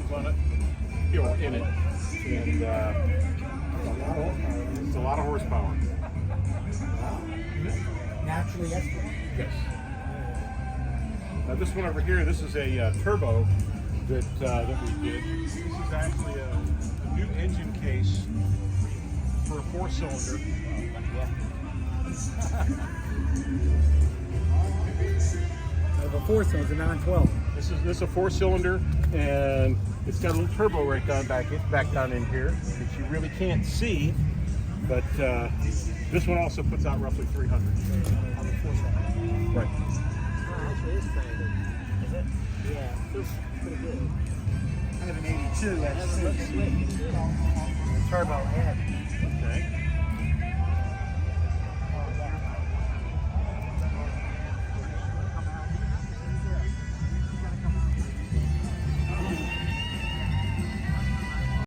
engines on it, you know, in it, and it's a lot of horsepower. Naturally aspirated. Yes. Now this one over here, this is a turbo that we did. This is actually a new engine case for a 4-cylinder. I have a 4-cylinder, a 912. This is a 4-cylinder, and it's got a little turbo right down back down in here that you really can't see. But this one also puts out roughly 300. Right. Actually, it's pretty good. Is it? Yeah, it feels pretty good. I have an 82. That's Never looked slick. turbo head.